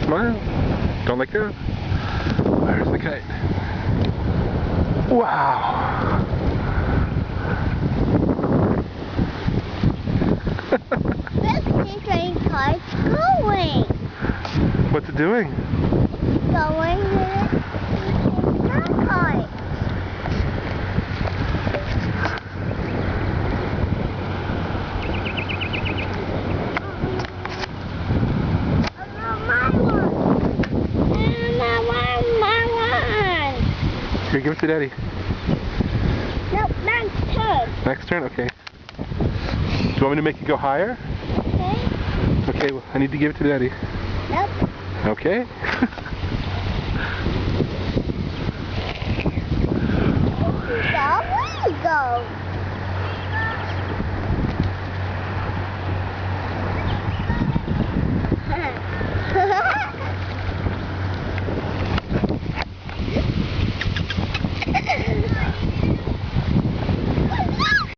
Smile. Don't let go. Where's the kite? Wow. Look, this train car's going. What's it doing? Going to the car. Here, give it to Daddy. Nope, next turn. Next turn? Okay. Do you want me to make it go higher? Okay. Okay, well, I need to give it to Daddy. Nope. Okay. Where you go?